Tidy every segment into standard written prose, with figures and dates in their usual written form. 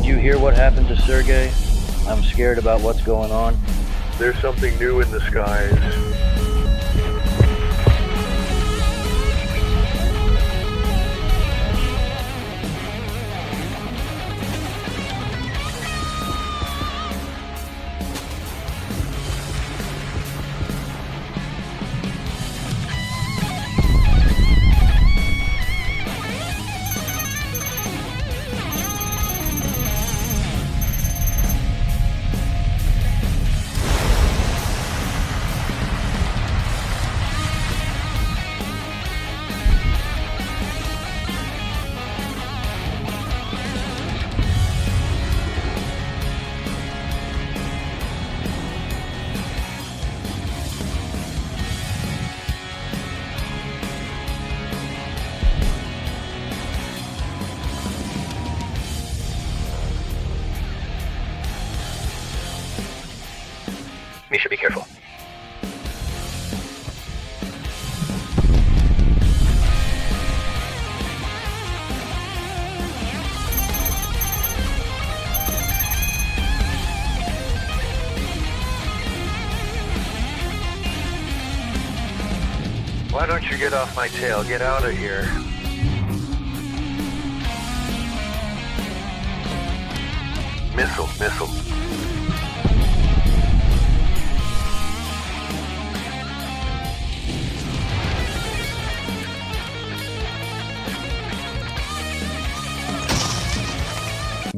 you hear what happened to Sergey? I'm scared about what's going on. There's something new in the skies. Misha, be careful. Why don't you get off my tail? Get out of here. Missile.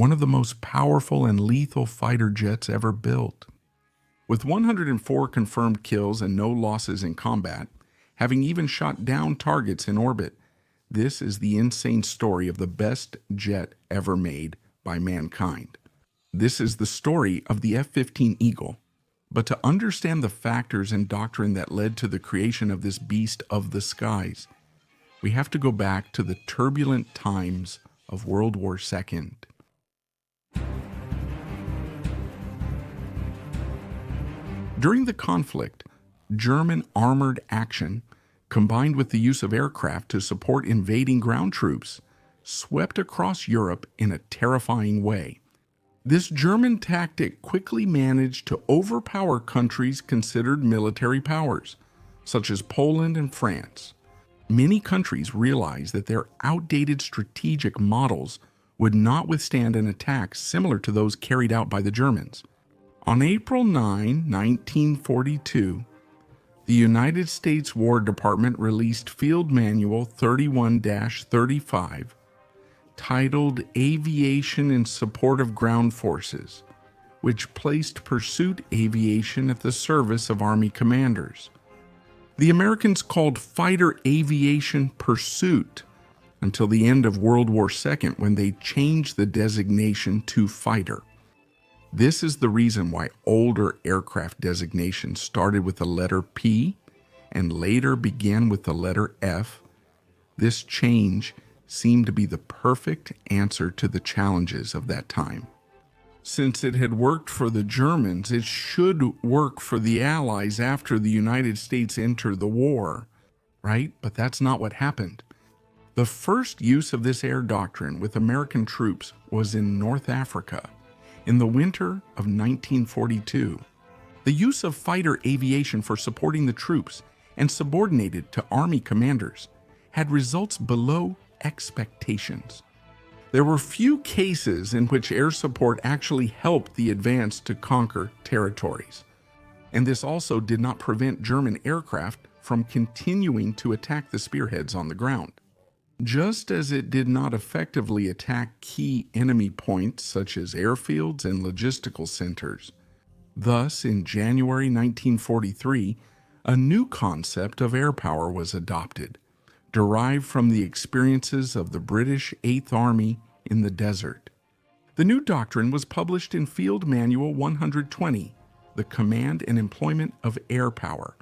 One of the most powerful and lethal fighter jets ever built. With 104 confirmed kills and no losses in combat, having even shot down targets in orbit, this is the insane story of the best jet ever made by mankind. This is the story of the F-15 Eagle. But to understand the factors and doctrine that led to the creation of this beast of the skies, we have to go back to the turbulent times of World War II. During the conflict, German armored action, combined with the use of aircraft to support invading ground troops, swept across Europe in a terrifying way. This German tactic quickly managed to overpower countries considered military powers, such as Poland and France. Many countries realized that their outdated strategic models would not withstand an attack similar to those carried out by the Germans. On April 9, 1942, the United States War Department released Field Manual 31-35, titled Aviation in Support of Ground Forces, which placed pursuit aviation at the service of Army commanders. The Americans called fighter aviation pursuit until the end of World War II, when they changed the designation to fighter. This is the reason why older aircraft designations started with the letter P and later began with the letter F. This change seemed to be the perfect answer to the challenges of that time. Since it had worked for the Germans, it should work for the Allies after the United States entered the war, right? But that's not what happened. The first use of this air doctrine with American troops was in North Africa in the winter of 1942. The use of fighter aviation for supporting the troops and subordinated to Army commanders had results below expectations. There were few cases in which air support actually helped the advance to conquer territories, and this also did not prevent German aircraft from continuing to attack the spearheads on the ground. Just as it did not effectively attack key enemy points such as airfields and logistical centers. Thus, in January 1943, a new concept of air power was adopted, derived from the experiences of the British 8th Army in the desert. The new doctrine was published in Field Manual 120, The Command and Employment of Air Power.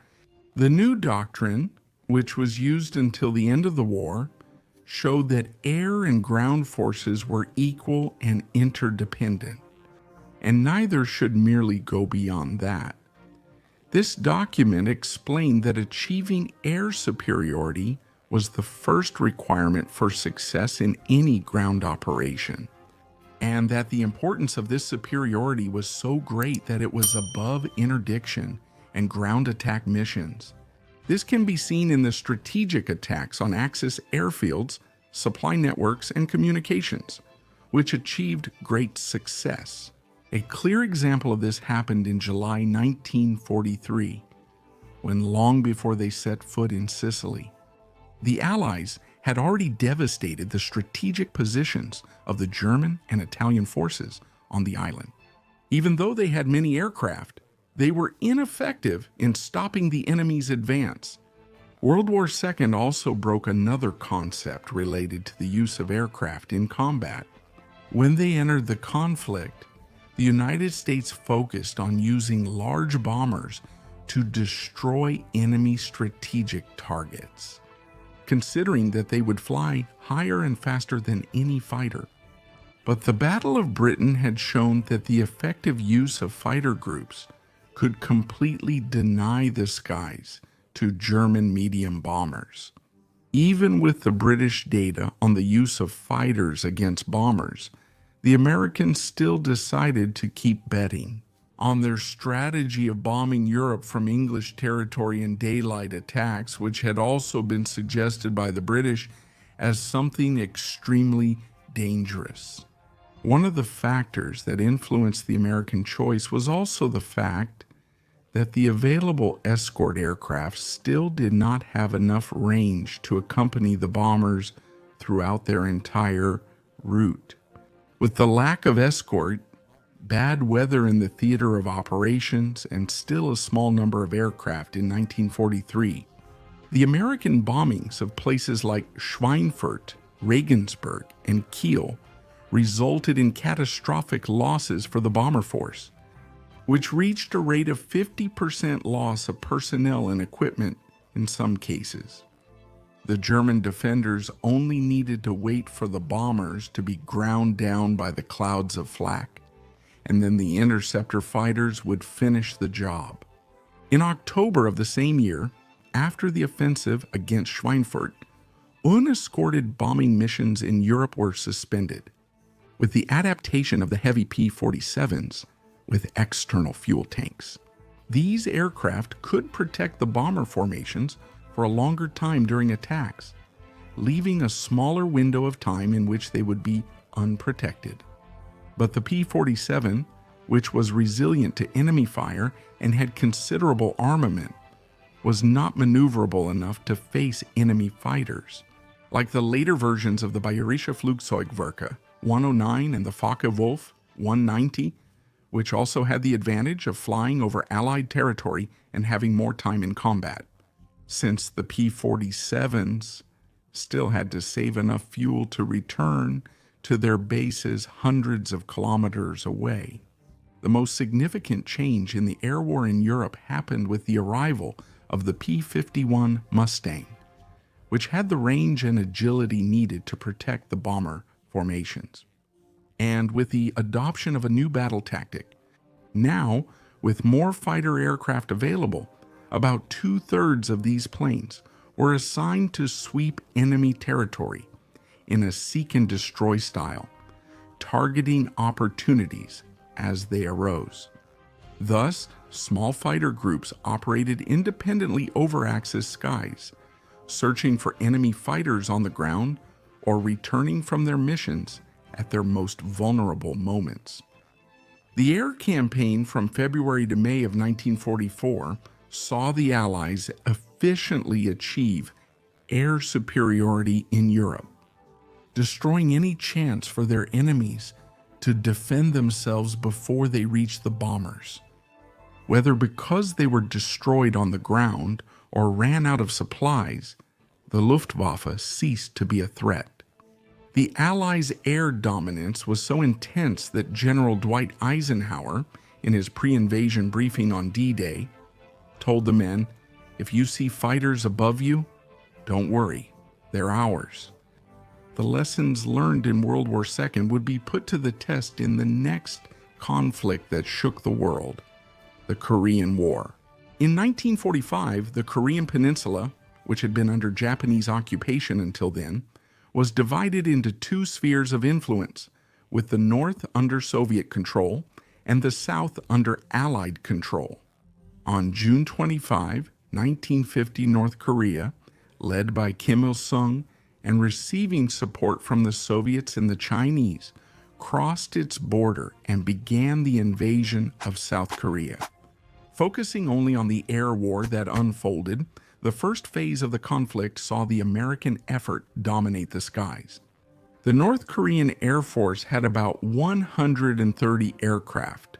The new doctrine, which was used until the end of the war, showed that air and ground forces were equal and interdependent, and neither should merely go beyond that. This document explained that achieving air superiority was the first requirement for success in any ground operation. and that the importance of this superiority was so great that it was above interdiction and ground attack missions. This can be seen in the strategic attacks on Axis airfields, supply networks, and communications, which achieved great success. A clear example of this happened in July 1943, when long before they set foot in Sicily, the Allies had already devastated the strategic positions of the German and Italian forces on the island. Even though they had many aircraft, they were ineffective in stopping the enemy's advance. World War II also broke another concept related to the use of aircraft in combat. When they entered the conflict, the United States focused on using large bombers to destroy enemy strategic targets, considering that they would fly higher and faster than any fighter. But the Battle of Britain had shown that the effective use of fighter groups could completely deny the skies to German medium bombers. Even with the British data on the use of fighters against bombers, the Americans still decided to keep betting on their strategy of bombing Europe from English territory in daylight attacks, which had also been suggested by the British as something extremely dangerous. One of the factors that influenced the American choice was also the fact that the available escort aircraft still did not have enough range to accompany the bombers throughout their entire route. With the lack of escort, bad weather in the theater of operations, and still a small number of aircraft in 1943, the American bombings of places like Schweinfurt, Regensburg, and Kiel resulted in catastrophic losses for the bomber force, which reached a rate of 50% loss of personnel and equipment in some cases. The German defenders only needed to wait for the bombers to be ground down by the clouds of flak, and then the interceptor fighters would finish the job. In October of the same year, after the offensive against Schweinfurt, unescorted bombing missions in Europe were suspended, with the adaptation of the heavy P-47s with external fuel tanks. These aircraft could protect the bomber formations for a longer time during attacks, leaving a smaller window of time in which they would be unprotected. But the P-47, which was resilient to enemy fire and had considerable armament, was not maneuverable enough to face enemy fighters. Like the later versions of the Bayerische Flugzeugwerke 109 and the Focke-Wulf 190, which also had the advantage of flying over Allied territory and having more time in combat, since the P-47s still had to save enough fuel to return to their bases hundreds of kilometers away. The most significant change in the air war in Europe happened with the arrival of the P-51 Mustang, which had the range and agility needed to protect the bomber formations. And with the adoption of a new battle tactic, now with more fighter aircraft available, about 2/3 of these planes were assigned to sweep enemy territory in a seek and destroy style, targeting opportunities as they arose. Thus, small fighter groups operated independently over Axis skies, searching for enemy fighters on the ground or returning from their missions at their most vulnerable moments. The air campaign from February to May of 1944 saw the Allies efficiently achieve air superiority in Europe, destroying any chance for their enemies to defend themselves before they reached the bombers. Whether because they were destroyed on the ground or ran out of supplies, the Luftwaffe ceased to be a threat. The Allies' air dominance was so intense that General Dwight Eisenhower, in his pre-invasion briefing on D-Day, told the men, "If you see fighters above you, don't worry, they're ours." The lessons learned in World War II would be put to the test in the next conflict that shook the world, the Korean War. In 1945, the Korean Peninsula, which had been under Japanese occupation until then, was divided into two spheres of influence, with the North under Soviet control and the South under Allied control. On June 25, 1950, North Korea, led by Kim Il-sung and receiving support from the Soviets and the Chinese, crossed its border and began the invasion of South Korea. Focusing only on the air war that unfolded, the first phase of the conflict saw the American effort dominate the skies. The North Korean Air Force had about 130 aircraft,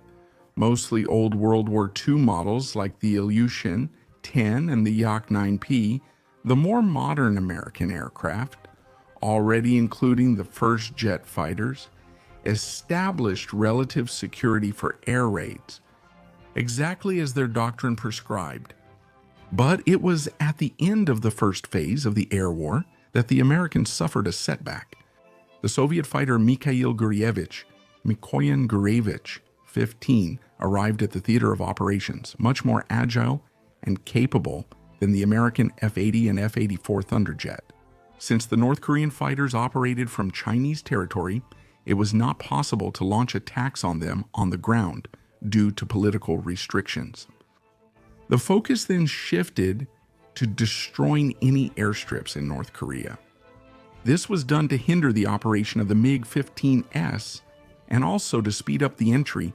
mostly old World War II models like the Ilyushin 10 and the Yak 9P, the more modern American aircraft, already including the first jet fighters, established relative security for air raids, exactly as their doctrine prescribed. But it was at the end of the first phase of the air war that the Americans suffered a setback. The Soviet fighter Mikhail Gurevich, F-15, arrived at the theater of operations, much more agile and capable than the American F-80 and F-84 Thunderjet. Since the North Korean fighters operated from Chinese territory, it was not possible to launch attacks on them on the ground due to political restrictions. The focus then shifted to destroying any airstrips in North Korea. This was done to hinder the operation of the MiG-15S and also to speed up the entry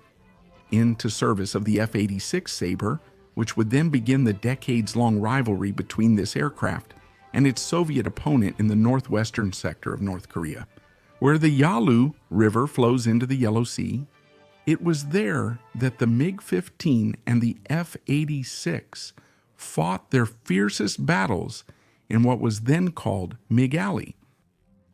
into service of the F-86 Sabre, which would then begin the decades-long rivalry between this aircraft and its Soviet opponent in the northwestern sector of North Korea, where the Yalu River flows into the Yellow Sea. It was there that the MiG-15 and the F-86 fought their fiercest battles in what was then called MiG Alley.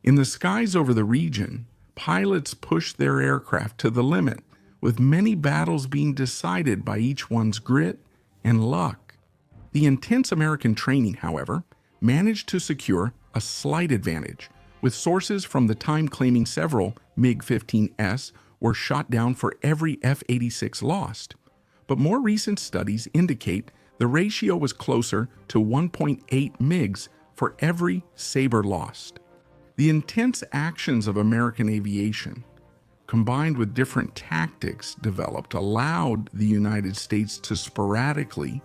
In the skies over the region, pilots pushed their aircraft to the limit, with many battles being decided by each one's grit and luck. The intense American training, however, managed to secure a slight advantage, with sources from the time claiming several MiG-15S were shot down for every F-86 lost. But more recent studies indicate the ratio was closer to 1.8 MiGs for every Sabre lost. The intense actions of American aviation, combined with different tactics developed, allowed the United States to sporadically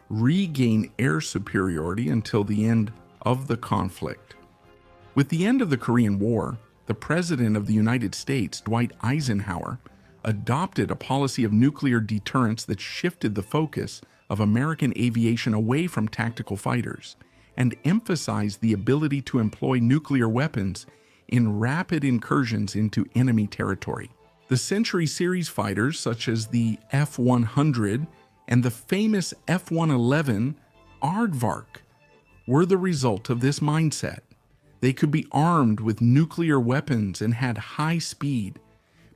regain air superiority until the end of the conflict. With the end of the Korean War, the President of the United States, Dwight Eisenhower, adopted a policy of nuclear deterrence that shifted the focus of American aviation away from tactical fighters and emphasized the ability to employ nuclear weapons in rapid incursions into enemy territory. The Century Series fighters, such as the F-100 and the famous F-111 Aardvark, were the result of this mindset. They could be armed with nuclear weapons and had high speed,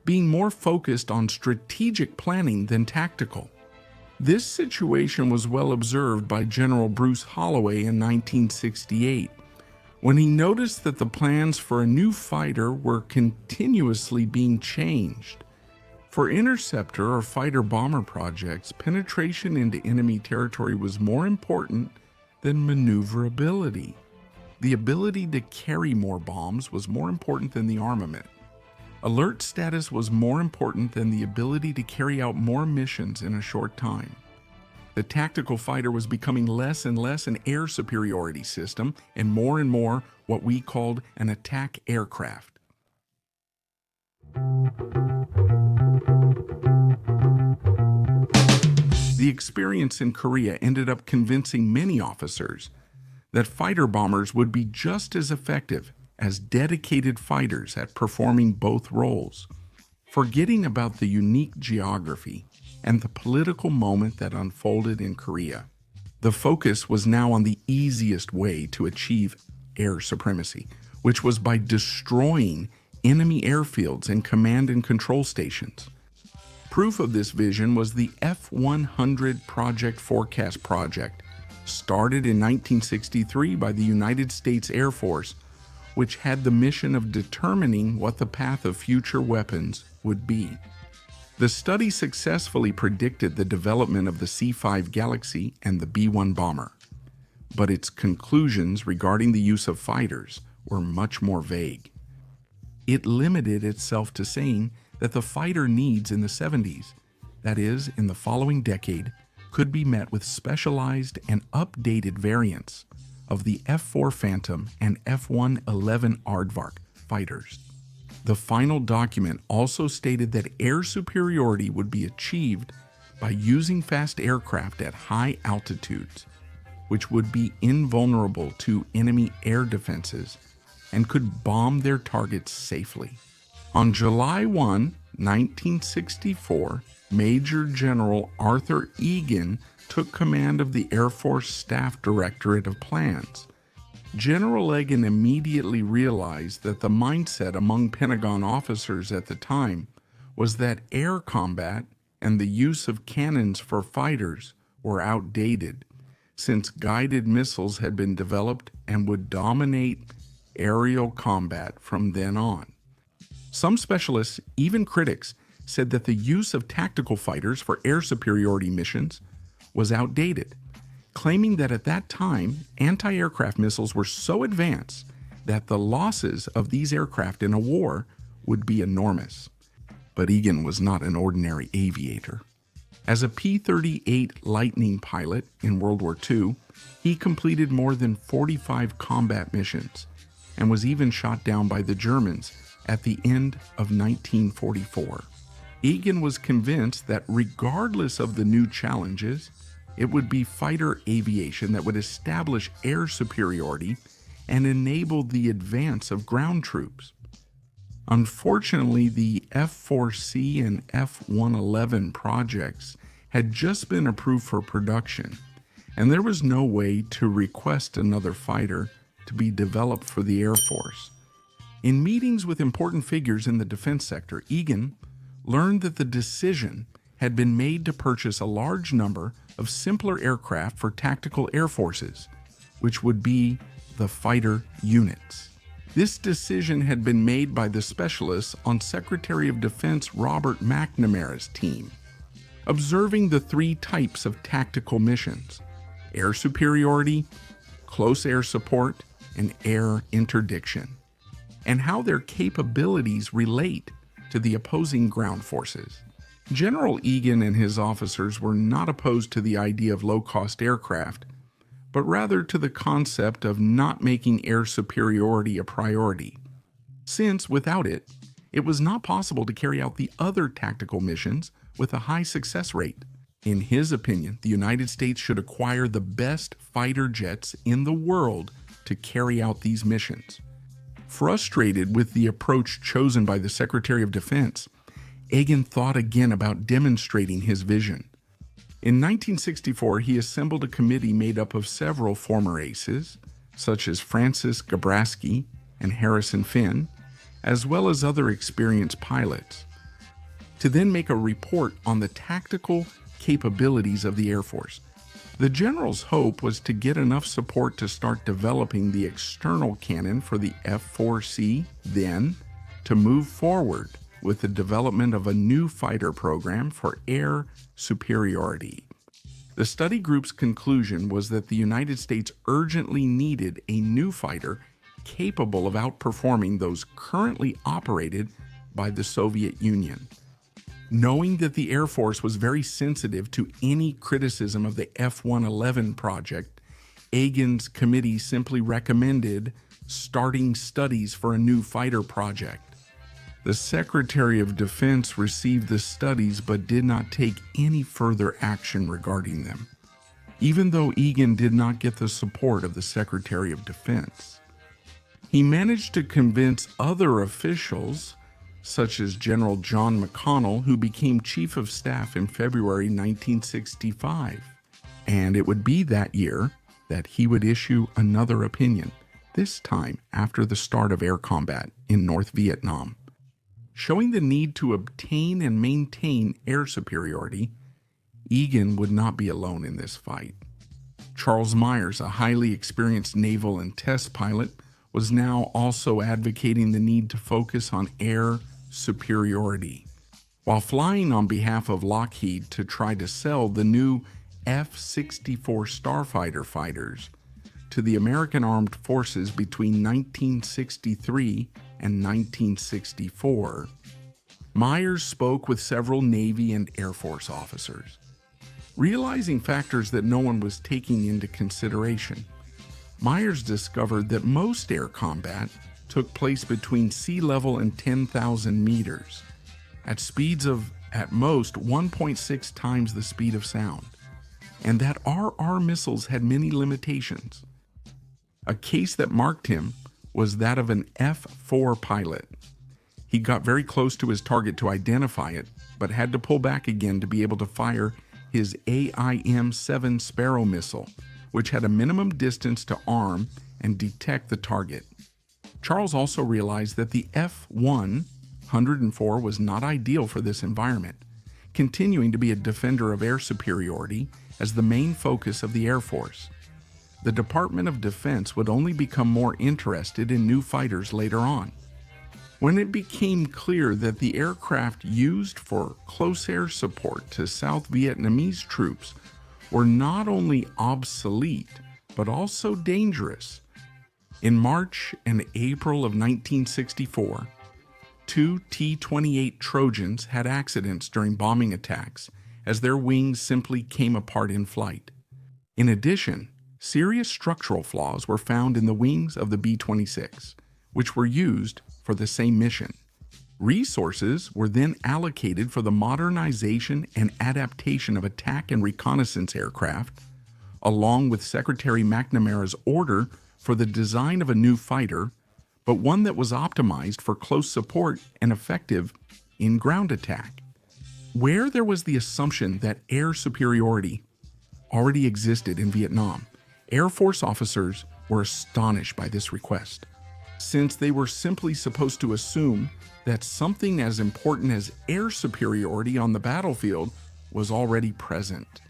being more focused on strategic planning than tactical. This situation was well observed by General Bruce Holloway in 1968, when he noticed that the plans for a new fighter were continuously being changed. For interceptor or fighter-bomber projects, penetration into enemy territory was more important than maneuverability. The ability to carry more bombs was more important than the armament. Alert status was more important than the ability to carry out more missions in a short time. The tactical fighter was becoming less and less an air superiority system and more what we called an attack aircraft. The experience in Korea ended up convincing many officers that fighter bombers would be just as effective as dedicated fighters at performing both roles, forgetting about the unique geography and the political moment that unfolded in Korea. The focus was now on the easiest way to achieve air supremacy, which was by destroying enemy airfields and command and control stations. Proof of this vision was the F-100 Project Forecast project, started in 1963 by the United States Air Force, which had the mission of determining what the path of future weapons would be. The study successfully predicted the development of the C-5 Galaxy and the B-1 bomber, but its conclusions regarding the use of fighters were much more vague. it limited itself to saying that the fighter needs in the 70s, that is, in the following decade, could be met with specialized and updated variants of the F-4 Phantom and F-111 Aardvark fighters. The final document also stated that air superiority would be achieved by using fast aircraft at high altitudes, which would be invulnerable to enemy air defenses and could bomb their targets safely. On July 1, 1964, Major General Arthur Egan took command of the Air Force Staff Directorate of Plans. General Egan immediately realized that the mindset among Pentagon officers at the time was that air combat and the use of cannons for fighters were outdated, since guided missiles had been developed and would dominate aerial combat from then on. Some specialists, even critics, said that the use of tactical fighters for air superiority missions was outdated, claiming that at that time, anti-aircraft missiles were so advanced that the losses of these aircraft in a war would be enormous. But Egan was not an ordinary aviator. As a P-38 Lightning pilot in World War II, he completed more than 45 combat missions and was even shot down by the Germans at the end of 1944. Egan was convinced that regardless of the new challenges, it would be fighter aviation that would establish air superiority and enable the advance of ground troops. Unfortunately, the F-4C and F-111 projects had just been approved for production, and there was no way to request another fighter to be developed for the Air Force. In meetings with important figures in the defense sector, Egan learned that the decision had been made to purchase a large number of simpler aircraft for tactical air forces, which would be the fighter units. This decision had been made by the specialists on Secretary of Defense Robert McNamara's team, observing the three types of tactical missions: air superiority, close air support, and air interdiction, and how their capabilities relate to the opposing ground forces. General Egan and his officers were not opposed to the idea of low-cost aircraft, but rather to the concept of not making air superiority a priority, since without it, it was not possible to carry out the other tactical missions with a high success rate. In his opinion, the United States should acquire the best fighter jets in the world to carry out these missions. Frustrated with the approach chosen by the Secretary of Defense, Egan thought again about demonstrating his vision. In 1964, he assembled a committee made up of several former aces, such as Francis Gabrasky and Harrison Finn, as well as other experienced pilots, to then make a report on the tactical capabilities of the Air Force. The general's hope was to get enough support to start developing the external cannon for the F-4C, then to move forward with the development of a new fighter program for air superiority. The study group's conclusion was that the United States urgently needed a new fighter capable of outperforming those currently operated by the Soviet Union. Knowing that the Air Force was very sensitive to any criticism of the F-111 project, Egan's committee simply recommended starting studies for a new fighter project. The Secretary of Defense received the studies but did not take any further action regarding them, even though Egan did not get the support of the Secretary of Defense. He managed to convince other officials, such as General John McConnell, who became Chief of Staff in February 1965. And it would be that year that he would issue another opinion, this time after the start of air combat in North Vietnam, showing the need to obtain and maintain air superiority. Egan would not be alone in this fight. Charles Myers, a highly experienced naval and test pilot, was now also advocating the need to focus on air superiority. While flying on behalf of Lockheed to try to sell the new F-64 Starfighter fighters to the American Armed Forces between 1963 and 1964, Myers spoke with several Navy and Air Force officers. Realizing factors that no one was taking into consideration, Myers discovered that most air combat took place between sea level and 10,000 meters, at speeds of at most 1.6 times the speed of sound, and that RR missiles had many limitations. A case that marked him was that of an F-4 pilot. He got very close to his target to identify it, but had to pull back again to be able to fire his AIM-7 Sparrow missile, which had a minimum distance to arm and detect the target. Charles also realized that the F-104 was not ideal for this environment, continuing to be a defender of air superiority as the main focus of the Air Force. The Department of Defense would only become more interested in new fighters later on. When it became clear that the aircraft used for close air support to South Vietnamese troops were not only obsolete, but also dangerous, in March and April of 1964, two T-28 Trojans had accidents during bombing attacks as their wings simply came apart in flight. In addition, serious structural flaws were found in the wings of the B-26, which were used for the same mission. Resources were then allocated for the modernization and adaptation of attack and reconnaissance aircraft, along with Secretary McNamara's order for the design of a new fighter, but one that was optimized for close support and effective in ground attack. Where there was the assumption that air superiority already existed in Vietnam, Air Force officers were astonished by this request, since they were simply supposed to assume that something as important as air superiority on the battlefield was already present.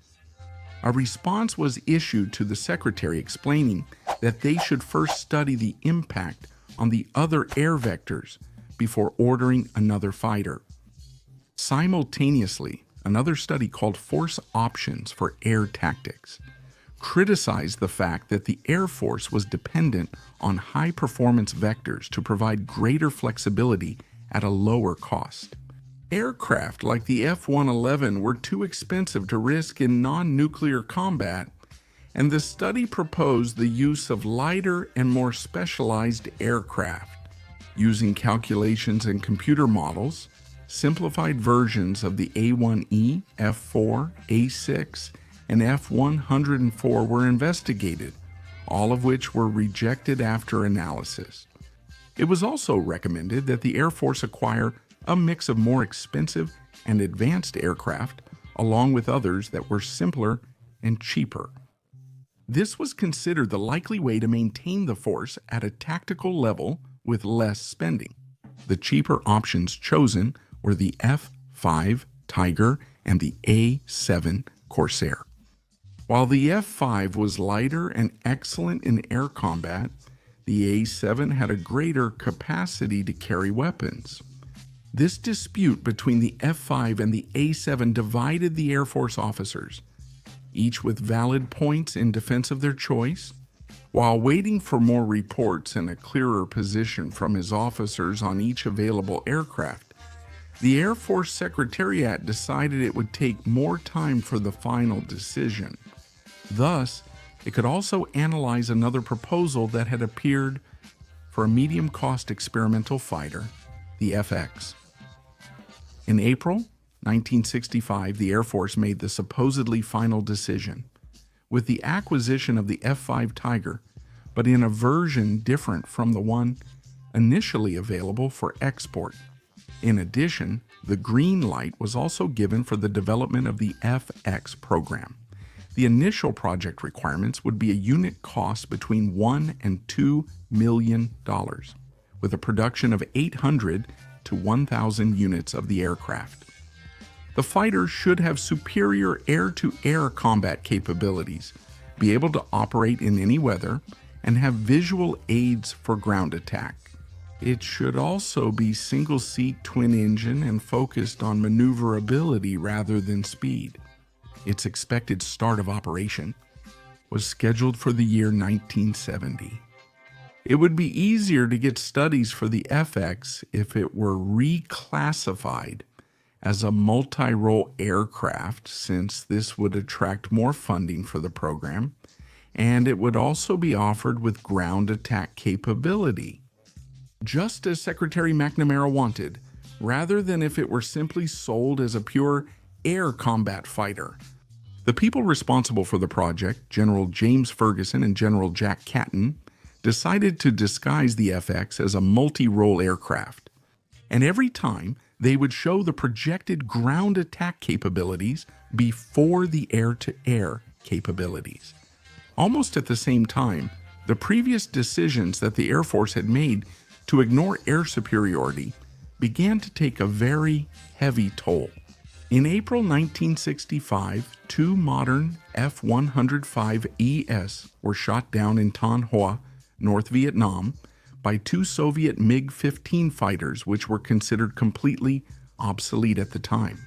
A response was issued to the Secretary explaining that they should first study the impact on the other air vectors before ordering another fighter. Simultaneously, another study called Force Options for Air Tactics criticized the fact that the Air Force was dependent on high-performance vectors to provide greater flexibility at a lower cost. Aircraft like the F-111 were too expensive to risk in non-nuclear combat, and the study proposed the use of lighter and more specialized aircraft. Using calculations and computer models, simplified versions of the A-1E, F-4, A-6, and F-104 were investigated, all of which were rejected after analysis. It was also recommended that the Air Force acquire a mix of more expensive and advanced aircraft, along with others that were simpler and cheaper. This was considered the likely way to maintain the force at a tactical level with less spending. The cheaper options chosen were the F-5 Tiger and the A-7 Corsair. While the F-5 was lighter and excellent in air combat, the A-7 had a greater capacity to carry weapons. This dispute between the F-5 and the A-7 divided the Air Force officers, each with valid points in defense of their choice. While waiting for more reports and a clearer position from his officers on each available aircraft, the Air Force Secretariat decided it would take more time for the final decision. Thus, it could also analyze another proposal that had appeared for a medium-cost experimental fighter, the FX. In April 1965, the Air Force made the supposedly final decision, with the acquisition of the F-5 Tiger, but in a version different from the one initially available for export. In addition, the green light was also given for the development of the FX program. The initial project requirements would be a unit cost between $1 and $2 million, with a production of 800 to 1,000 units of the aircraft. The fighter should have superior air-to-air combat capabilities, be able to operate in any weather, and have visual aids for ground attack. It should also be single-seat twin-engine and focused on maneuverability rather than speed. Its expected start of operation was scheduled for the year 1970. It would be easier to get studies for the FX if it were reclassified as a multi-role aircraft, since this would attract more funding for the program, and it would also be offered with ground attack capability, just as Secretary McNamara wanted, rather than if it were simply sold as a pure air combat fighter. The people responsible for the project, General James Ferguson and General Jack Catton, decided to disguise the FX as a multi-role aircraft. And every time, they would show the projected ground attack capabilities before the air-to-air capabilities. Almost at the same time, the previous decisions that the Air Force had made to ignore air superiority began to take a very heavy toll. In April 1965, two modern F-105ES were shot down in Thanh Hoa, North Vietnam, by two Soviet MiG-15 fighters, which were considered completely obsolete at the time.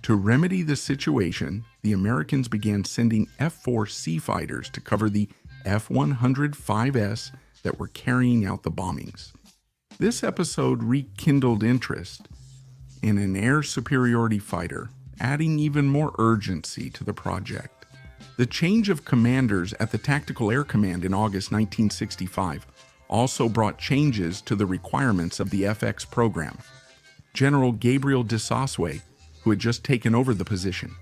To remedy the situation, the Americans began sending F-4C fighters to cover the F-105S that were carrying out the bombings. This episode rekindled interest in an air superiority fighter, adding even more urgency to the project. The change of commanders at the Tactical Air Command in August 1965 also brought changes to the requirements of the FX program. General Gabriel de Sosway, who had just taken over the position,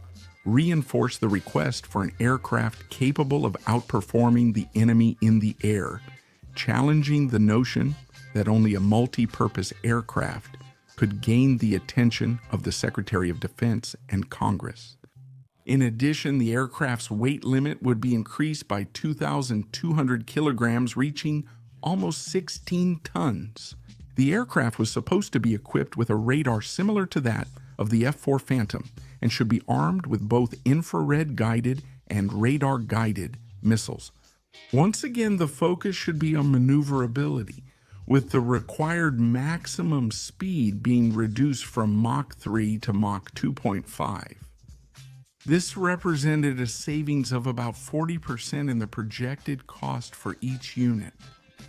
reinforced the request for an aircraft capable of outperforming the enemy in the air, challenging the notion that only a multi-purpose aircraft could gain the attention of the Secretary of Defense and Congress. In addition, the aircraft's weight limit would be increased by 2,200 kilograms, reaching almost 16 tons. The aircraft was supposed to be equipped with a radar similar to that of the F-4 Phantom and should be armed with both infrared-guided and radar-guided missiles. Once again, the focus should be on maneuverability, with the required maximum speed being reduced from Mach 3 to Mach 2.5. This represented a savings of about 40% in the projected cost for each unit.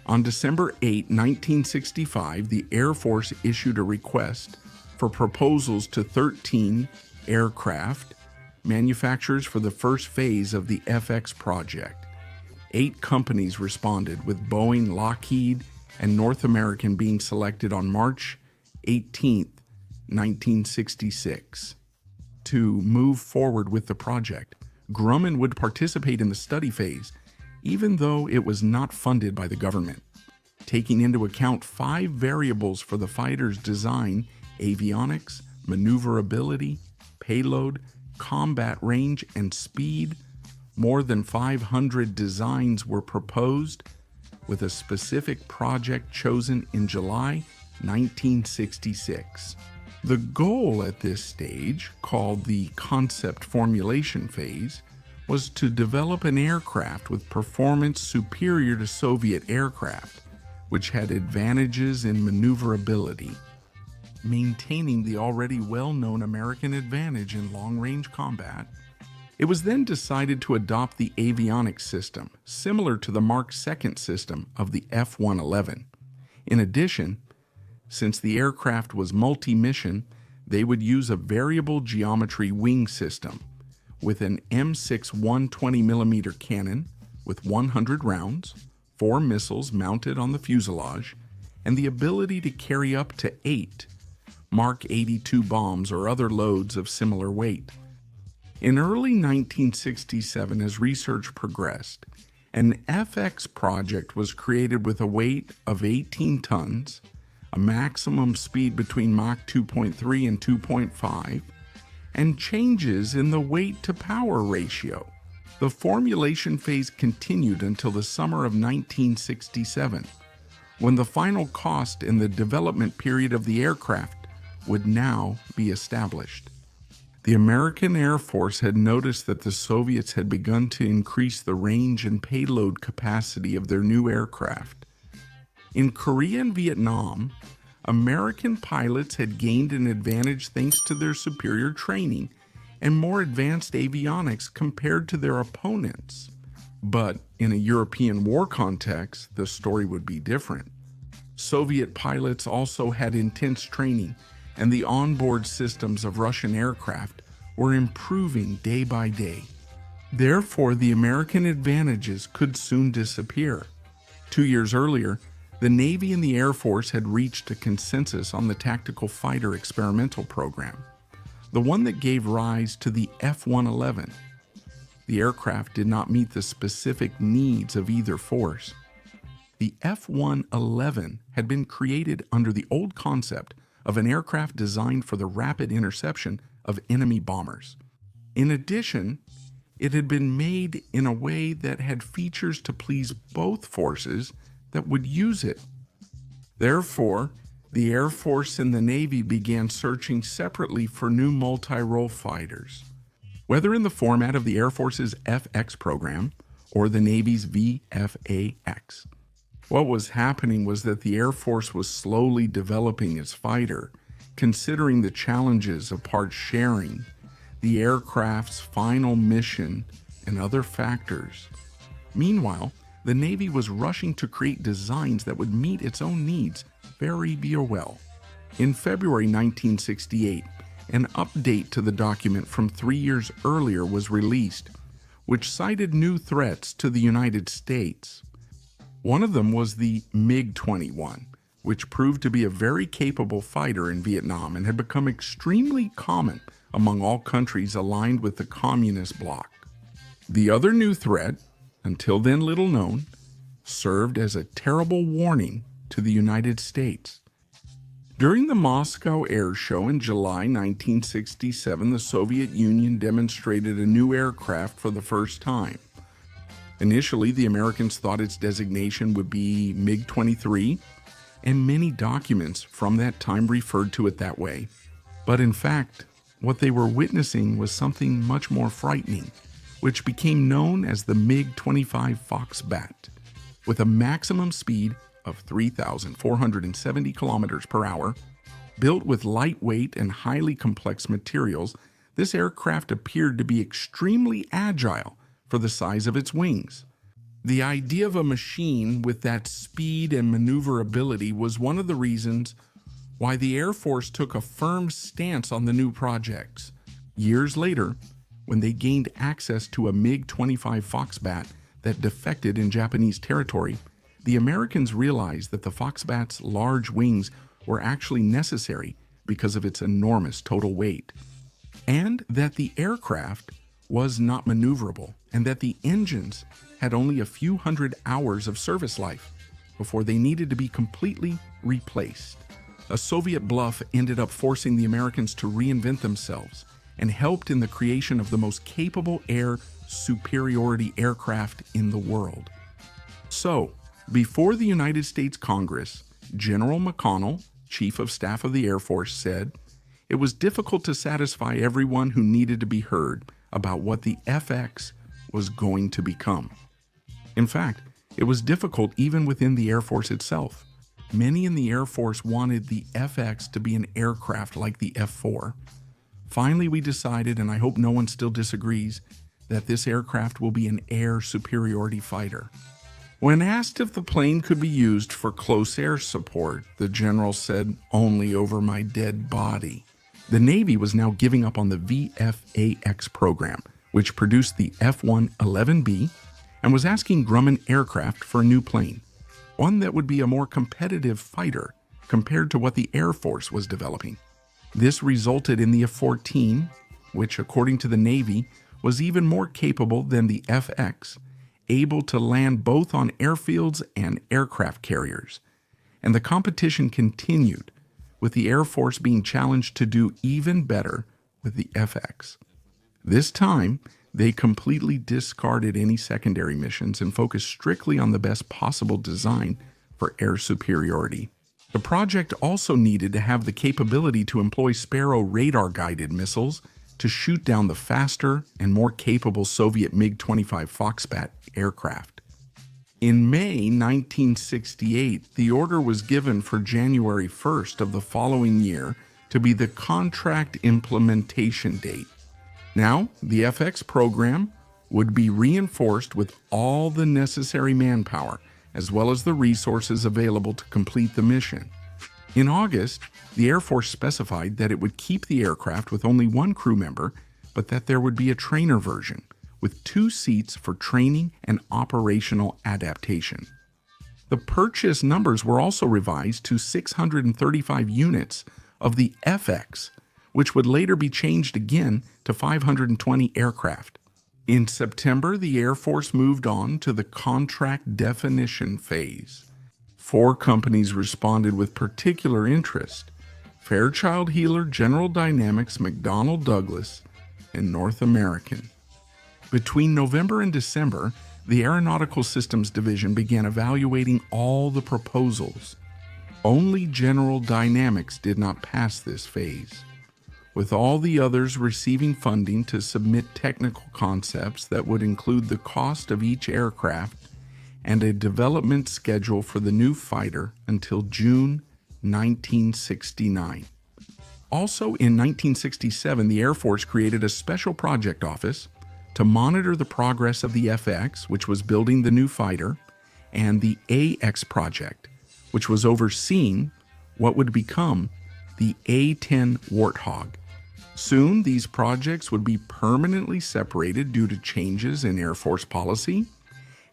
On December 8, 1965, the Air Force issued a request for proposals to 13 aircraft manufacturers for the first phase of the FX project. 8 companies responded, with Boeing, Lockheed, and North American being selected on March 18, 1966. To move forward with the project, Grumman would participate in the study phase, even though it was not funded by the government. Taking into account 5 variables for the fighter's design: avionics, maneuverability, payload, combat range, and speed, more than 500 designs were proposed, with a specific project chosen in July 1966. The goal at this stage, called the concept formulation phase, was to develop an aircraft with performance superior to Soviet aircraft, which had advantages in maneuverability, maintaining the already well-known American advantage in long-range combat. It was then decided to adopt the avionics system, similar to the Mark II system of the F-111. In addition, since the aircraft was multi-mission, they would use a variable geometry wing system with an M6 120mm cannon with 100 rounds, 4 missiles mounted on the fuselage, and the ability to carry up to 8 Mark 82 bombs or other loads of similar weight. In early 1967, as research progressed, an FX project was created with a weight of 18 tons, a maximum speed between Mach 2.3 and 2.5, and changes in the weight-to-power ratio. The formulation phase continued until the summer of 1967, when the final cost in the development period of the aircraft would now be established. The American Air Force had noticed that the Soviets had begun to increase the range and payload capacity of their new aircraft. In Korea and Vietnam, American pilots had gained an advantage thanks to their superior training and more advanced avionics compared to their opponents. But in a European war context, the story would be different. Soviet pilots also had intense training, and the onboard systems of Russian aircraft were improving day by day. Therefore, the American advantages could soon disappear. 2 years earlier, the Navy and the Air Force had reached a consensus on the tactical fighter experimental program, the one that gave rise to the F-111. The aircraft did not meet the specific needs of either force. The F-111 had been created under the old concept of an aircraft designed for the rapid interception of enemy bombers. In addition, it had been made in a way that had features to please both forces that would use it. Therefore, the Air Force and the Navy began searching separately for new multi-role fighters, whether in the format of the Air Force's FX program or the Navy's VFAX. What was happening was that the Air Force was slowly developing its fighter, considering the challenges of part sharing, the aircraft's final mission, and other factors. Meanwhile, the Navy was rushing to create designs that would meet its own needs very well. In February 1968, an update to the document from 3 years earlier was released, which cited new threats to the United States. One of them was the MiG-21, which proved to be a very capable fighter in Vietnam and had become extremely common among all countries aligned with the communist bloc. The other new threat, until then little known, served as a terrible warning to the United States. During the Moscow Air Show in July 1967, the Soviet Union demonstrated a new aircraft for the first time. Initially, the Americans thought its designation would be MiG-23, and many documents from that time referred to it that way. But in fact, what they were witnessing was something much more frightening, which became known as the MiG-25 Foxbat. With a maximum speed of 3,470 kilometers per hour, built with lightweight and highly complex materials, this aircraft appeared to be extremely agile for the size of its wings. The idea of a machine with that speed and maneuverability was one of the reasons why the Air Force took a firm stance on the new projects. Years later, when they gained access to a MiG-25 Foxbat that defected in Japanese territory, the Americans realized that the Foxbat's large wings were actually necessary because of its enormous total weight, and that the aircraft was not maneuverable, and that the engines had only a few hundred hours of service life before they needed to be completely replaced. A Soviet bluff ended up forcing the Americans to reinvent themselves and helped in the creation of the most capable air superiority aircraft in the world. So, before the United States Congress, General McConnell, Chief of Staff of the Air Force, said it was difficult to satisfy everyone who needed to be heard about what the FX was going to become. In fact, it was difficult even within the Air Force itself. Many in the Air Force wanted the FX to be an aircraft like the F-4. Finally, we decided, and I hope no one still disagrees, that this aircraft will be an air superiority fighter. When asked if the plane could be used for close air support, the general said, "Only over my dead body." The Navy was now giving up on the VFAX program, which produced the F-111B, and was asking Grumman Aircraft for a new plane, one that would be a more competitive fighter compared to what the Air Force was developing. This resulted in the F-14, which, according to the Navy, was even more capable than the FX, able to land both on airfields and aircraft carriers. And the competition continued, with the Air Force being challenged to do even better with the FX. This time, they completely discarded any secondary missions and focused strictly on the best possible design for air superiority. The project also needed to have the capability to employ Sparrow radar-guided missiles to shoot down the faster and more capable Soviet MiG-25 Foxbat aircraft. In May 1968, the order was given for January 1st of the following year to be the contract implementation date. Now, the FX program would be reinforced with all the necessary manpower, as well as the resources available to complete the mission. In August, the Air Force specified that it would keep the aircraft with only one crew member, but that there would be a trainer version, with 2 seats for training and operational adaptation. The purchase numbers were also revised to 635 units of the FX, which would later be changed again to 520 aircraft. In September, the Air Force moved on to the contract definition phase. 4 companies responded with particular interest: Fairchild Healer, General Dynamics, McDonnell Douglas, and North American. Between November and December, the Aeronautical Systems Division began evaluating all the proposals. Only General Dynamics did not pass this phase, with all the others receiving funding to submit technical concepts that would include the cost of each aircraft and a development schedule for the new fighter until June 1969. Also in 1967, the Air Force created a special project office to monitor the progress of the FX, which was building the new fighter, and the AX project, which was overseeing what would become the A-10 Warthog. Soon, these projects would be permanently separated due to changes in Air Force policy,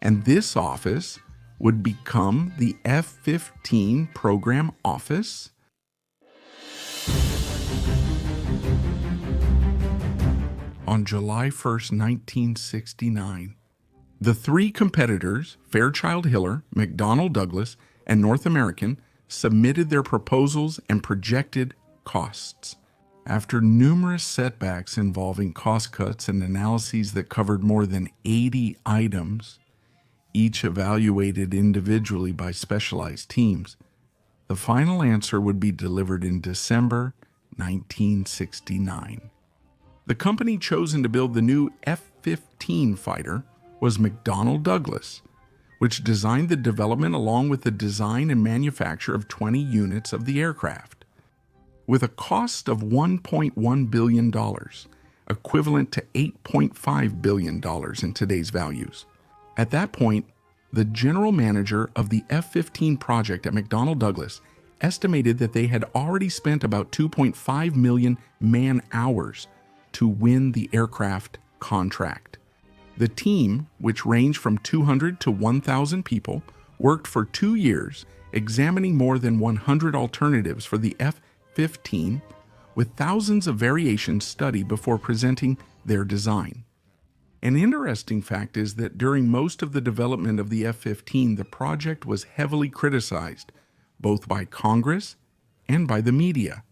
and this office would become the F-15 Program Office. On July 1st, 1969, the 3 competitors, Fairchild Hiller, McDonnell Douglas, and North American, submitted their proposals and projected costs. After numerous setbacks involving cost cuts and analyses that covered more than 80 items, each evaluated individually by specialized teams, the final answer would be delivered in December 1969. The company chosen to build the new F-15 fighter was McDonnell Douglas, which designed the development along with the design and manufacture of 20 units of the aircraft. With a cost of $1.1 billion, equivalent to $8.5 billion in today's values. At that point, the general manager of the F-15 project at McDonnell Douglas estimated that they had already spent about 2.5 million man-hours to win the aircraft contract. The team, which ranged from 200 to 1,000 people, worked for 2 years, examining more than 100 alternatives for the F-15, with thousands of variations studied before presenting their design. An interesting fact is that during most of the development of the F-15, the project was heavily criticized, both by Congress and by the media.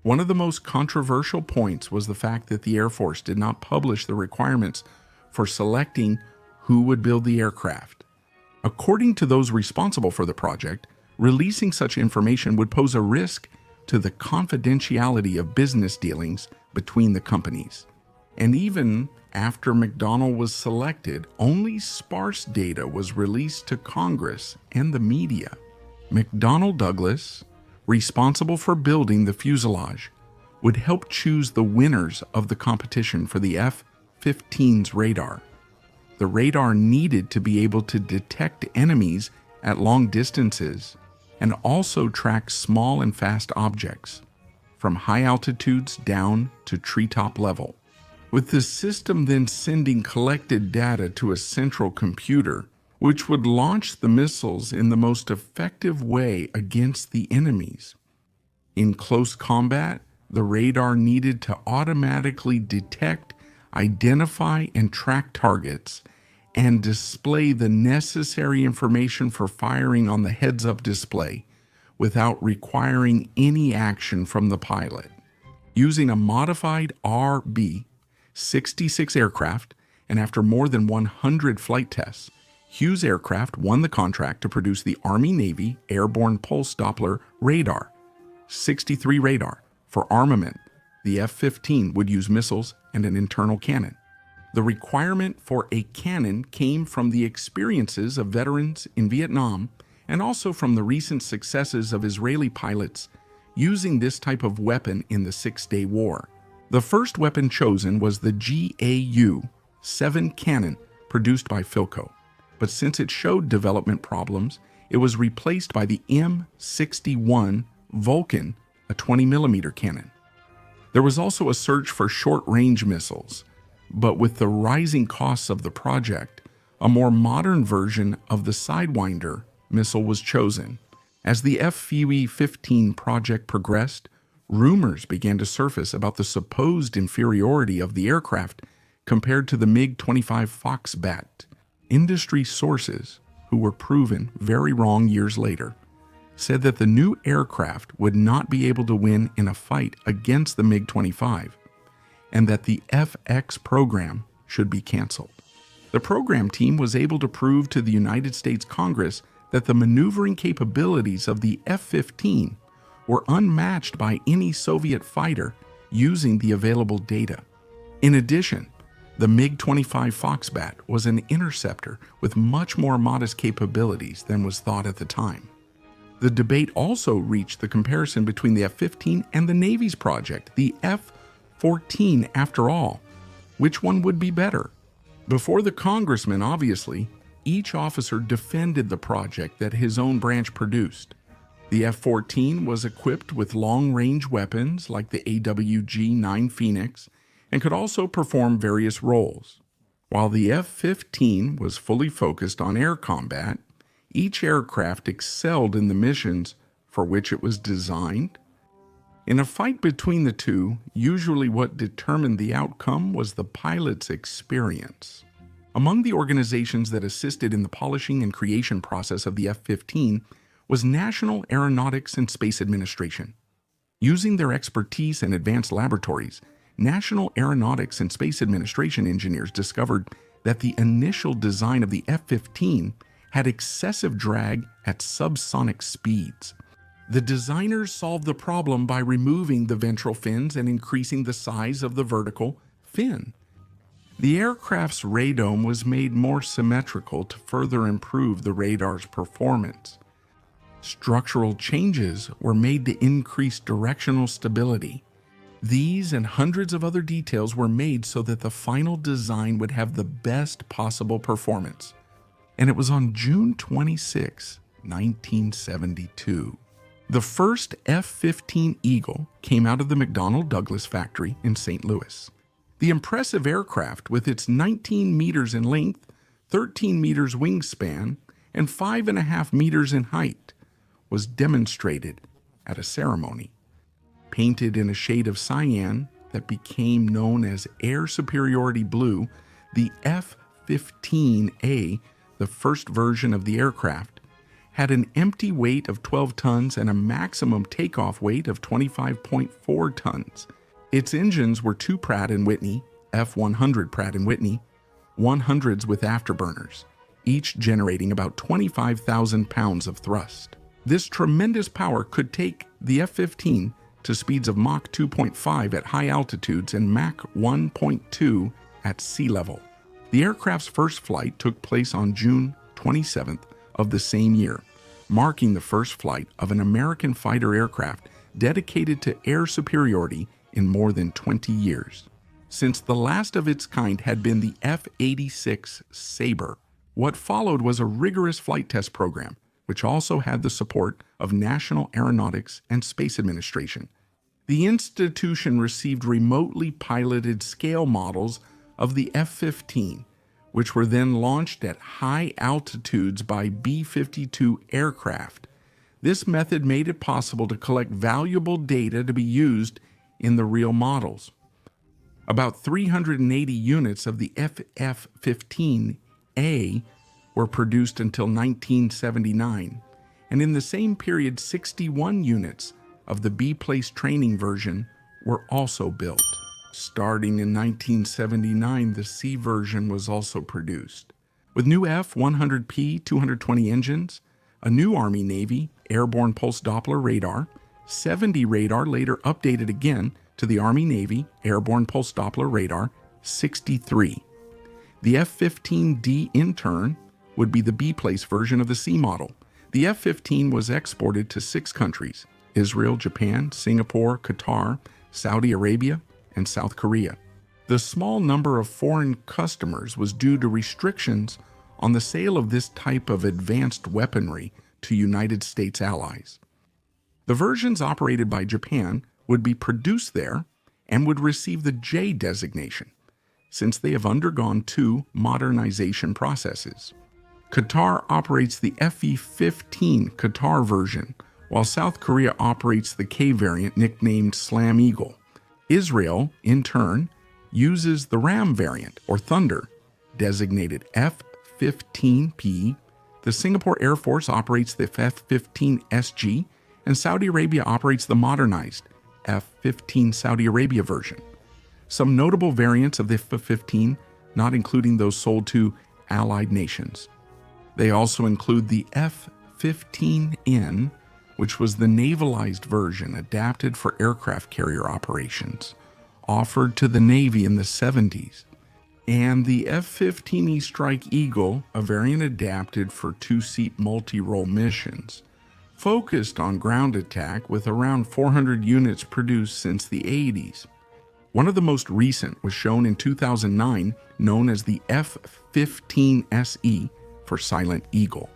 One of the most controversial points was the fact that the Air Force did not publish the requirements for selecting who would build the aircraft. According to those responsible for the project, releasing such information would pose a risk to the confidentiality of business dealings between the companies. And even after McDonnell was selected, only sparse data was released to Congress and the media. McDonnell Douglas, responsible for building the fuselage, would help choose the winners of the competition for the F-15's radar. The radar needed to be able to detect enemies at long distances and also track small and fast objects from high altitudes down to treetop level. With the system then sending collected data to a central computer, which would launch the missiles in the most effective way against the enemies. In close combat, the radar needed to automatically detect, identify, and track targets, and display the necessary information for firing on the heads-up display without requiring any action from the pilot. Using a modified RB-66 aircraft, and after more than 100 flight tests, Hughes Aircraft won the contract to produce the Army-Navy Airborne Pulse Doppler Radar, 63 radar. For armament, the F-15 would use missiles and an internal cannon. The requirement for a cannon came from the experiences of veterans in Vietnam and also from the recent successes of Israeli pilots using this type of weapon in the Six-Day War. The first weapon chosen was the GAU 7 cannon produced by Philco. But since it showed development problems, it was replaced by the M61 Vulcan, a 20mm cannon. There was also a search for short-range missiles, but with the rising costs of the project, a more modern version of the Sidewinder missile was chosen. As the F-15 project progressed, rumors began to surface about the supposed inferiority of the aircraft compared to the MiG-25 Foxbat. Industry sources, who were proven very wrong years later, said that the new aircraft would not be able to win in a fight against the MiG-25, and that the FX program should be canceled. The program team was able to prove to the United States Congress that the maneuvering capabilities of the F-15 were unmatched by any Soviet fighter using the available data. In addition, the MiG-25 Foxbat was an interceptor with much more modest capabilities than was thought at the time. The debate also reached the comparison between the F-15 and the Navy's project, the F-14 after all. Which one would be better? Before the congressman, obviously, each officer defended the project that his own branch produced. The F-14 was equipped with long-range weapons like the AWG-9 Phoenix and could also perform various roles. While the F-15 was fully focused on air combat, each aircraft excelled in the missions for which it was designed. In a fight between the two, usually what determined the outcome was the pilot's experience. Among the organizations that assisted in the polishing and creation process of the F-15 was National Aeronautics and Space Administration. Using their expertise and advanced laboratories, National Aeronautics and Space Administration engineers discovered that the initial design of the F-15 had excessive drag at subsonic speeds. The designers solved the problem by removing the ventral fins and increasing the size of the vertical fin. The aircraft's radome was made more symmetrical to further improve the radar's performance. Structural changes were made to increase directional stability. These and hundreds of other details were made so that the final design would have the best possible performance. And it was on June 26, 1972. The first F-15 Eagle came out of the McDonnell Douglas factory in St. Louis. The impressive aircraft, with its 19 meters in length, 13 meters wingspan, and 5.5 meters in height, was demonstrated at a ceremony. Painted in a shade of cyan that became known as Air Superiority Blue, the F-15A, the first version of the aircraft, had an empty weight of 12 tons and a maximum takeoff weight of 25.4 tons. Its engines were 2 Pratt & Whitney, F-100 Pratt & Whitney, 100s with afterburners, each generating about 25,000 pounds of thrust. This tremendous power could take the F-15 to speeds of Mach 2.5 at high altitudes and Mach 1.2 at sea level. The aircraft's first flight took place on June 27th of the same year, marking the first flight of an American fighter aircraft dedicated to air superiority in more than 20 years. Since the last of its kind had been the F-86 Sabre, what followed was a rigorous flight test program, which also had the support of National Aeronautics and Space Administration. The institution received remotely piloted scale models of the F-15, which were then launched at high altitudes by B-52 aircraft. This method made it possible to collect valuable data to be used in the real models. About 380 units of the F-15A were produced until 1979, and in the same period 61 units of the B-Place training version were also built. Starting in 1979, the C version was also produced. With new F-100P 220 engines, a new Army-Navy airborne pulse Doppler radar, 70 radar later updated again to the Army-Navy airborne pulse Doppler radar 63. The F-15D in turn would be the B-Place version of the C model. The F-15 was exported to 6 countries: Israel, Japan, Singapore, Qatar, Saudi Arabia, and South Korea. The small number of foreign customers was due to restrictions on the sale of this type of advanced weaponry to United States allies. The versions operated by Japan would be produced there and would receive the J designation, since they have undergone 2 modernization processes. Qatar operates the F-15 Qatar version, while South Korea operates the K variant nicknamed Slam Eagle. Israel, in turn, uses the Ram variant, or Thunder, designated F-15P. The Singapore Air Force operates the F-15 SG, and Saudi Arabia operates the modernized F-15 Saudi Arabia version. Some notable variants of the F-15, not including those sold to allied nations. They also include the F-15N, which was the navalized version adapted for aircraft carrier operations, offered to the Navy in the 70s, and the F-15E Strike Eagle, a variant adapted for 2-seat multi-role missions, focused on ground attack with around 400 units produced since the 80s. One of the most recent was shown in 2009, known as the F-15SE for Silent Eagle,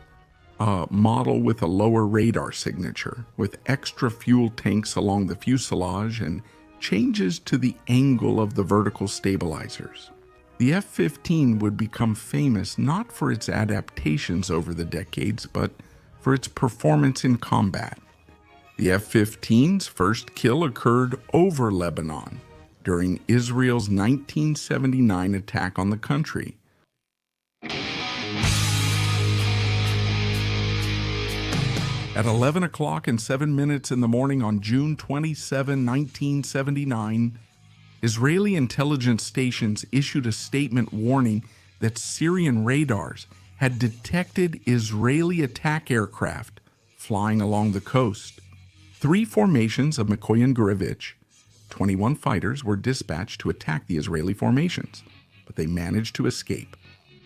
a model with a lower radar signature, with extra fuel tanks along the fuselage and changes to the angle of the vertical stabilizers. The F-15 would become famous not for its adaptations over the decades, but for its performance in combat. The F-15's first kill occurred over Lebanon during Israel's 1979 attack on the country. At 11 o'clock and 7 minutes in the morning on June 27, 1979, Israeli intelligence stations issued a statement warning that Syrian radars had detected Israeli attack aircraft flying along the coast. 3 formations of Mikoyan Gurevich, 21 fighters, were dispatched to attack the Israeli formations, but they managed to escape.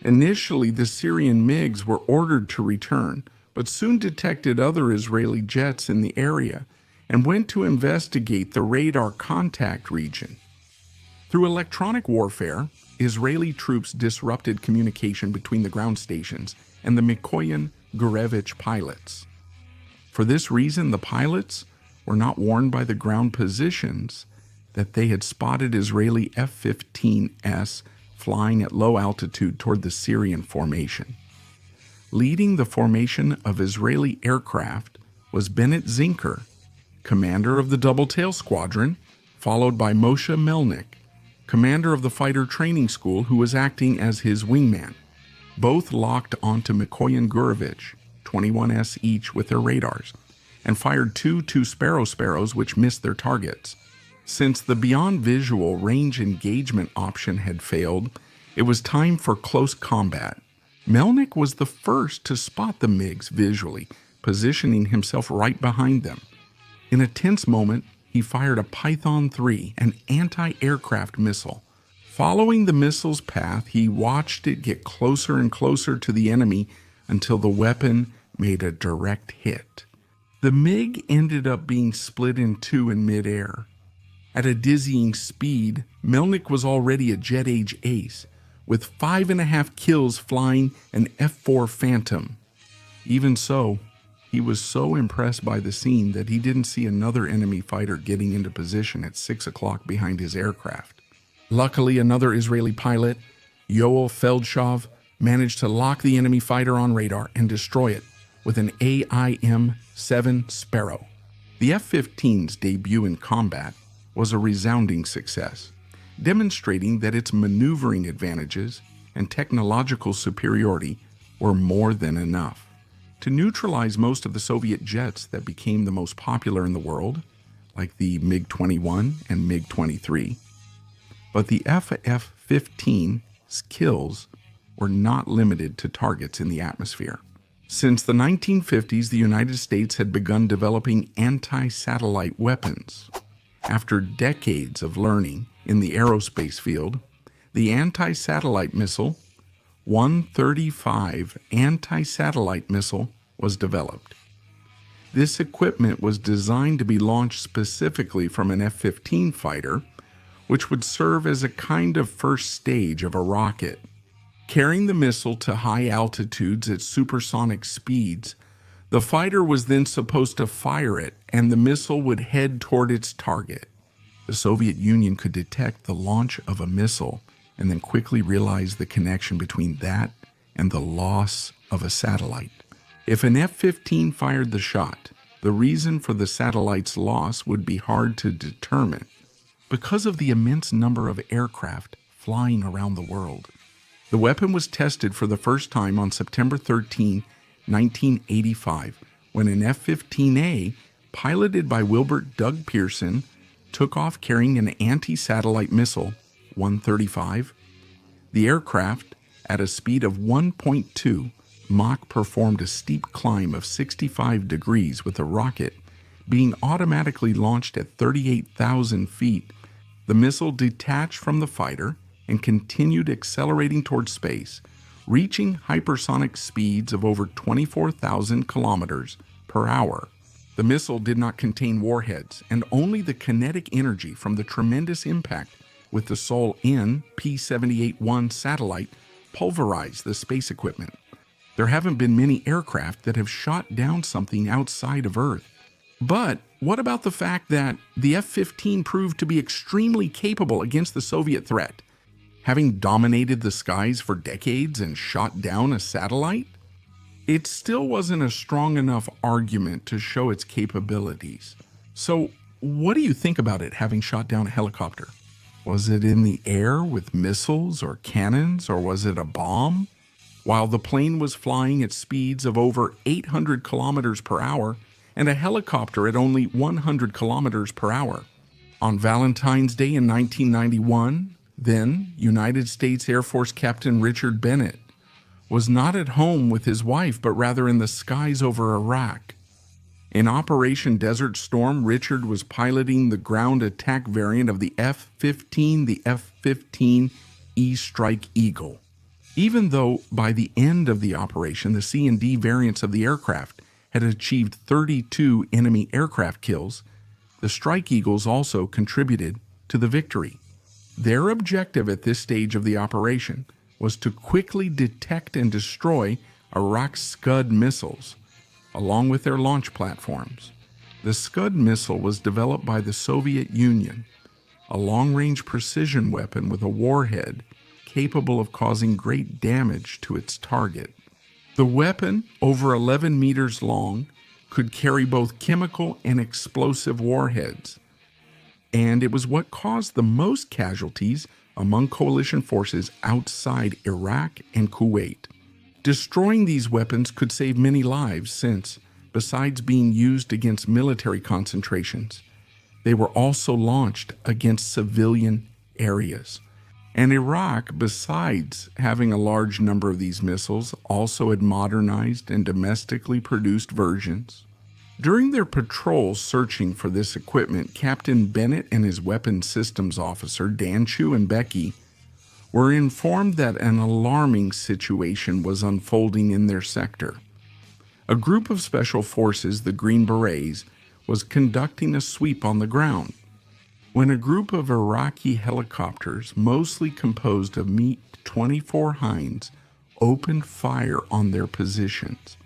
Initially, the Syrian MiGs were ordered to return, but soon detected other Israeli jets in the area and went to investigate the radar contact region. Through electronic warfare, Israeli troops disrupted communication between the ground stations and the Mikoyan Gurevich pilots. For this reason, the pilots were not warned by the ground positions that they had spotted Israeli F-15s flying at low altitude toward the Syrian formation. Leading the formation of Israeli aircraft was Bennett Zinker, commander of the Double Tail Squadron, followed by Moshe Melnick, commander of the fighter training school, who was acting as his wingman. Both locked onto Mikoyan Gurevich, 21s each, with their radars, and fired 2 Sparrows which missed their targets. Since the beyond visual range engagement option had failed, it was time for close combat. Melnick was the first to spot the MiGs visually, positioning himself right behind them. In a tense moment, he fired a Python 3, an anti-aircraft missile. Following the missile's path, he watched it get closer and closer to the enemy until the weapon made a direct hit. The MiG ended up being split in 2 in midair. At a dizzying speed, Melnick was already a jet-age ace, with 5.5 kills flying an F-4 Phantom. Even so, he was so impressed by the scene that he didn't see another enemy fighter getting into position at 6 o'clock behind his aircraft. Luckily, another Israeli pilot, Yoel Feldshov, managed to lock the enemy fighter on radar and destroy it with an AIM-7 Sparrow. The F-15's debut in combat was a resounding success, demonstrating that its maneuvering advantages and technological superiority were more than enough to neutralize most of the Soviet jets that became the most popular in the world, like the MiG-21 and MiG-23. But the F-15's kills were not limited to targets in the atmosphere. Since the 1950s, the United States had begun developing anti-satellite weapons. After decades of learning in the aerospace field, the anti-satellite missile, 135 anti-satellite missile, was developed. This equipment was designed to be launched specifically from an F-15 fighter which would serve as a kind of first stage of a rocket. Carrying the missile to high altitudes at supersonic speeds, the fighter was then supposed to fire it, and the missile would head toward its target. The Soviet Union could detect the launch of a missile and then quickly realize the connection between that and the loss of a satellite. If an F-15 fired the shot, the reason for the satellite's loss would be hard to determine because of the immense number of aircraft flying around the world. The weapon was tested for the first time on September 13, 1985, when an F-15A, piloted by Wilbert Doug Pearson, took off carrying an anti-satellite missile, 135. The aircraft, at a speed of 1.2 Mach, performed a steep climb of 65 degrees with a rocket being automatically launched at 38,000 feet. The missile detached from the fighter and continued accelerating toward space, reaching hypersonic speeds of over 24,000 kilometers per hour. The missile did not contain warheads, and only the kinetic energy from the tremendous impact with the Sol-N P-78-1 satellite pulverized the space equipment. There haven't been many aircraft that have shot down something outside of Earth. But what about the fact that the F-15 proved to be extremely capable against the Soviet threat, having dominated the skies for decades and shot down a satellite? It still wasn't a strong enough argument to show its capabilities. So, what do you think about it having shot down a helicopter? Was it in the air with missiles or cannons, or was it a bomb? While the plane was flying at speeds of over 800 kilometers per hour and a helicopter at only 100 kilometers per hour. On Valentine's Day in 1991, then United States Air Force Captain Richard Bennett was not at home with his wife, but rather in the skies over Iraq. In Operation Desert Storm, Richard was piloting the ground attack variant of the F-15, the F-15E Strike Eagle. Even though by the end of the operation, the C and D variants of the aircraft had achieved 32 enemy aircraft kills, the Strike Eagles also contributed to the victory. Their objective at this stage of the operation was to quickly detect and destroy Iraq's Scud missiles, along with their launch platforms. The Scud missile was developed by the Soviet Union, a long-range precision weapon with a warhead capable of causing great damage to its target. The weapon, over 11 meters long, could carry both chemical and explosive warheads, and it was what caused the most casualties among coalition forces outside Iraq and Kuwait. Destroying these weapons could save many lives since, besides being used against military concentrations, they were also launched against civilian areas. And Iraq, besides having a large number of these missiles, also had modernized and domestically produced versions. During their patrols searching for this equipment, Captain Bennett and his weapons systems officer, Dan Chu and Becky, were informed that an alarming situation was unfolding in their sector. A group of special forces, the Green Berets, was conducting a sweep on the ground when a group of Iraqi helicopters, mostly composed of Mi-24 Hinds, opened fire on their positions.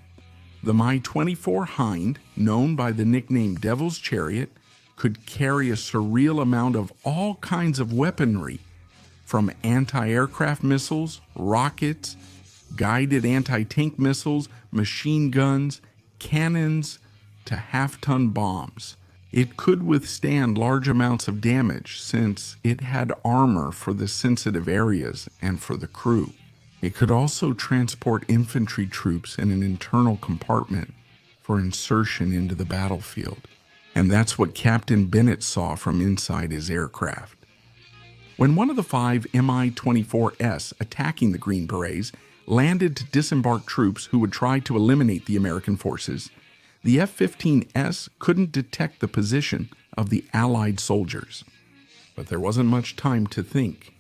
The Mi-24 Hind, known by the nickname Devil's Chariot, could carry a surreal amount of all kinds of weaponry, from anti-aircraft missiles, rockets, guided anti-tank missiles, machine guns, cannons, to half-ton bombs. It could withstand large amounts of damage since it had armor for the sensitive areas and for the crew. It could also transport infantry troops in an internal compartment for insertion into the battlefield. And that's what Captain Bennett saw from inside his aircraft. When one of the 5 Mi-24S attacking the Green Berets landed to disembark troops who would try to eliminate the American forces, the F-15S couldn't detect the position of the Allied soldiers. But there wasn't much time to think.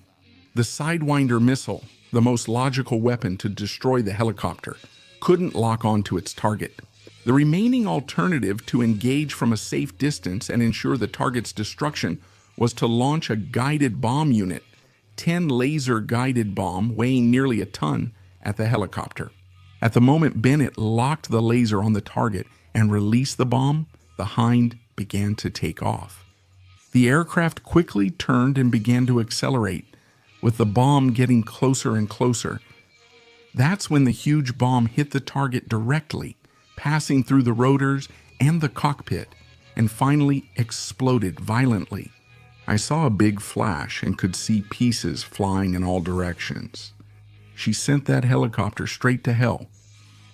The Sidewinder missile, the most logical weapon to destroy the helicopter, couldn't lock onto its target. The remaining alternative to engage from a safe distance and ensure the target's destruction was to launch a guided bomb unit, 10 laser guided bomb weighing nearly a ton, at the helicopter. At the moment Bennett locked the laser on the target and released the bomb, the Hind began to take off. The aircraft quickly turned and began to accelerate, with the bomb getting closer and closer. That's when the huge bomb hit the target directly, passing through the rotors and the cockpit, and finally exploded violently. I saw a big flash and could see pieces flying in all directions. She sent that helicopter straight to hell.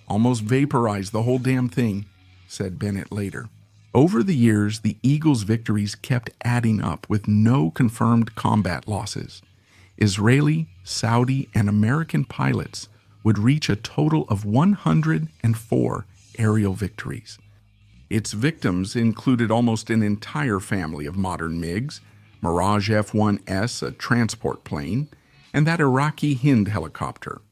Almost vaporized the whole damn thing, said Bennett later. Over the years, the Eagle's victories kept adding up with no confirmed combat losses. Israeli, Saudi, and American pilots would reach a total of 104 aerial victories. Its victims included almost an entire family of modern MiGs, Mirage F-1S, a transport plane, and that Iraqi Hind helicopter.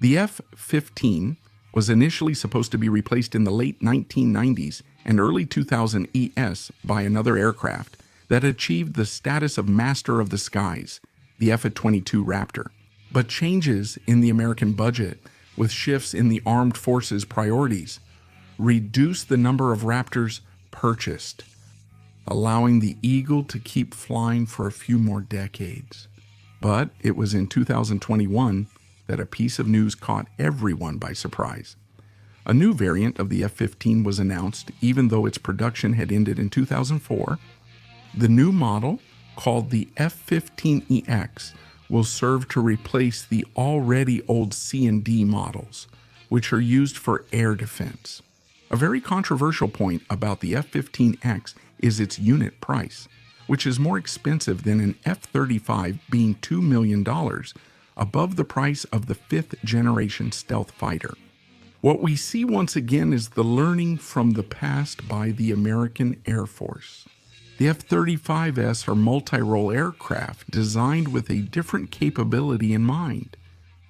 The F-15 was initially supposed to be replaced in the late 1990s and early 2000 ES by another aircraft that achieved the status of Master of the Skies, the F-22 Raptor. But changes in the American budget, with shifts in the armed forces' priorities, reduced the number of Raptors purchased, allowing the Eagle to keep flying for a few more decades. But it was in 2021 that a piece of news caught everyone by surprise. A new variant of the F-15 was announced, even though its production had ended in 2004. The new model, called the F-15EX, will serve to replace the already old C&D models, which are used for air defense. A very controversial point about the F-15X is its unit price, which is more expensive than an F-35 being $2 million, above the price of the 5th generation stealth fighter. What we see once again is the learning from the past by the American Air Force. The F-35s are multi-role aircraft designed with a different capability in mind.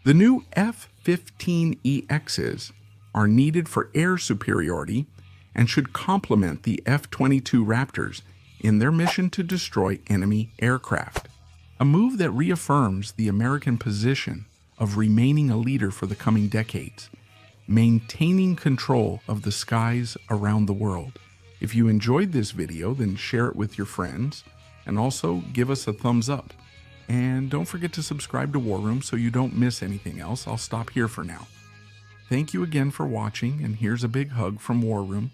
The new F-15EXs are needed for air superiority and should complement the F-22 Raptors in their mission to destroy enemy aircraft. A move that reaffirms the American position of remaining a leader for the coming decades, maintaining control of the skies around the world. If you enjoyed this video, then share it with your friends, and also give us a thumbs up. And don't forget to subscribe to War Room so you don't miss anything else. I'll stop here for now. Thank you again for watching, and here's a big hug from War Room.